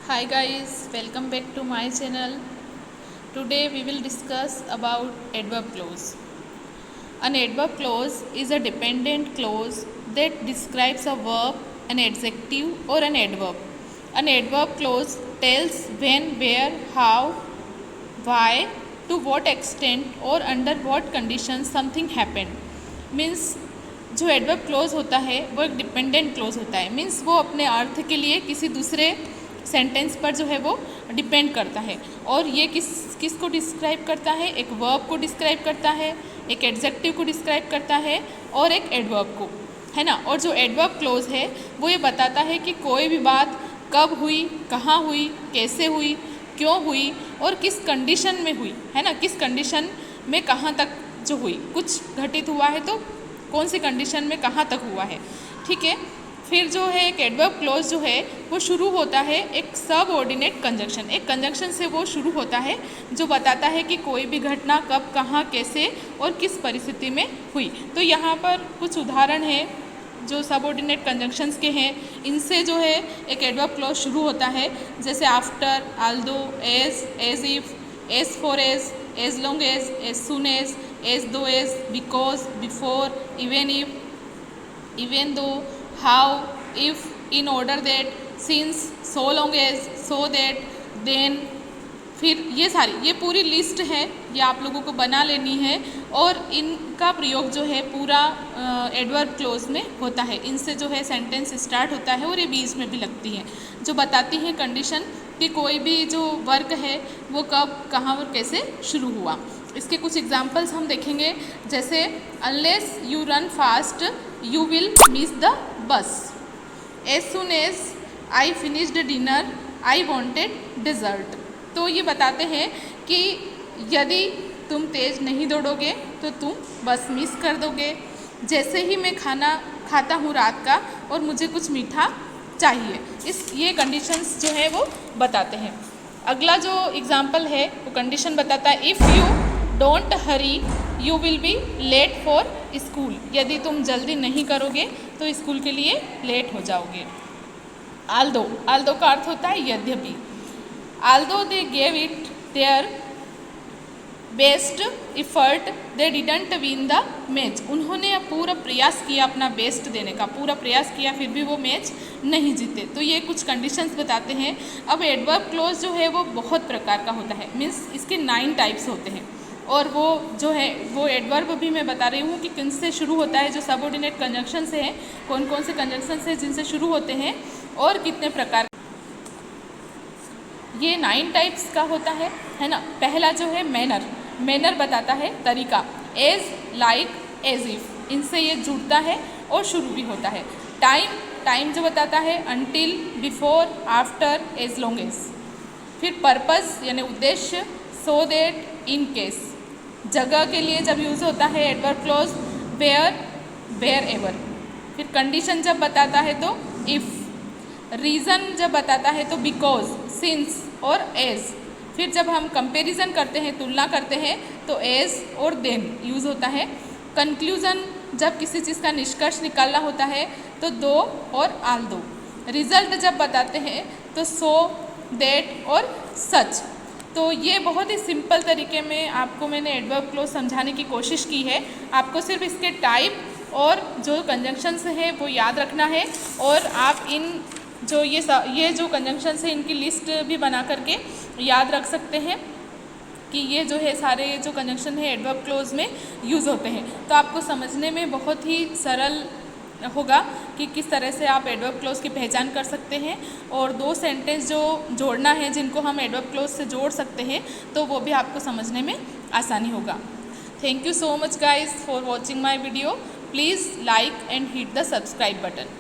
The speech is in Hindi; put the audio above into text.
Hi guys, welcome back to my channel. Today we will discuss about adverb clause. An adverb clause is a dependent clause that describes a verb, an adjective or an adverb. An adverb clause tells when, where, how, why, to what extent or under what conditions something happened. Means जो एडवर्ब क्लोज होता है वो एक डिपेंडेंट क्लोज होता है। मीन्स वो अपने अर्थ के लिए किसी दूसरे सेंटेंस पर जो है वो डिपेंड करता है और ये किसको डिस्क्राइब करता है, एक वर्ब को डिस्क्राइब करता है, एक एडजेक्टिव को डिस्क्राइब करता है और एक एडवर्ब को, है ना। और जो एडवर्ब क्लोज है वो ये बताता है कि कोई भी बात कब हुई, कहाँ हुई, कैसे हुई, क्यों हुई और किस कंडीशन में हुई, है ना। किस कंडीशन में कहाँ तक जो हुई, कुछ घटित हुआ है तो कौन सी कंडीशन में कहाँ तक हुआ है, ठीक है। फिर जो है एक एडवर्ब क्लोज जो है वो शुरू होता है एक सबऑर्डिनेट कंजंक्शन, एक कंजंक्शन से वो शुरू होता है जो बताता है कि कोई भी घटना कब, कहाँ, कैसे और किस परिस्थिति में हुई। तो यहाँ पर कुछ उदाहरण हैं जो सबऑर्डिनेट कंजंक्शंस के हैं, इनसे जो है एक एडवर्ब क्लोज शुरू होता है, जैसे after, although, as if, as for as long as soon as though as, because, before, even if, even though, how, if, in order that, since, so long as, so that, then. फिर ये पूरी लिस्ट है, ये आप लोगों को बना लेनी है और इनका प्रयोग जो है पूरा एडवर्ब क्लोज में होता है। इनसे जो है सेंटेंस स्टार्ट होता है और ये बीच में भी लगती है जो बताती है कंडीशन कि कोई भी जो वर्क है वो कब, कहाँ और कैसे शुरू हुआ। इसके कुछ एग्जाम्पल्स हम देखेंगे, जैसे unless you run fast you will miss the bus, as soon as I finished dinner I wanted dessert. तो ये बताते हैं कि यदि तुम तेज़ नहीं दौड़ोगे तो तुम बस मिस कर दोगे। जैसे ही मैं खाना खाता हूँ रात का और मुझे कुछ मीठा चाहिए, ये कंडीशंस जो है वो बताते हैं। अगला जो एग्जाम्पल है वो कंडीशन बताता है if you don't hurry you will be late for school, यदि तुम जल्दी नहीं करोगे तो स्कूल के लिए लेट हो जाओगे। आल्दो का अर्थ होता है यद्यपि। Aldous they gave it their best effort they didn't win the match, उन्होंने पूरा प्रयास किया, अपना बेस्ट देने का पूरा प्रयास किया, फिर भी वो मैच नहीं जीते। तो ये कुछ कंडीशंस बताते हैं। अब एडवर्ब क्लोज जो है वो बहुत प्रकार का होता है, मीन्स इसके 9 टाइप्स होते हैं और वो जो है वो एडवर्ब भी मैं बता रही हूँ कि किन से शुरू होता है, जो सबऑर्डिनेट कंजंक्शन से हैं, कौन कौन से कंजंक्शन से जिनसे शुरू होते हैं और कितने प्रकार। ये 9 टाइप्स का होता है ना। पहला जो है मैनर बताता है तरीका, एज, लाइक, एज इफ, इनसे ये जुड़ता है और शुरू भी होता है। टाइम जो बताता है until, before, after, as long as. फिर पर्पस यानी उद्देश्य, सो दैट, इन केस। जगह के लिए जब यूज़ होता है एडवर्ब क्लोज वेयर एवर। फिर कंडीशन जब बताता है तो इफ़। रीज़न जब बताता है तो बिकॉज, सिंस और एज। फिर जब हम कंपैरिजन करते हैं, तुलना करते हैं, तो एज और देन यूज़ होता है। कंक्लूज़न जब किसी चीज़ का निष्कर्ष निकालना होता है तो दो और आल्दो। रिजल्ट जब बताते हैं तो सो, दैट और सच। तो ये बहुत ही सिंपल तरीके में आपको मैंने एडवर्ब क्लोज समझाने की कोशिश की है। आपको सिर्फ इसके टाइप और जो कंजंक्शंस है वो याद रखना है और आप इन जो ये जो कंजंक्शंस है इनकी लिस्ट भी बना करके याद रख सकते हैं कि ये जो है सारे जो कंजंक्शन है एडवर्ब क्लोज में यूज़ होते हैं। तो आपको समझने में बहुत ही सरल होगा कि किस तरह से आप एडवर्ब क्लोज की पहचान कर सकते हैं और 2 सेंटेंस जो जोड़ना है जिनको हम एडवर्ब क्लोज से जोड़ सकते हैं तो वो भी आपको समझने में आसानी होगा। Thank you so much guys for watching my video. Please like and hit the subscribe button.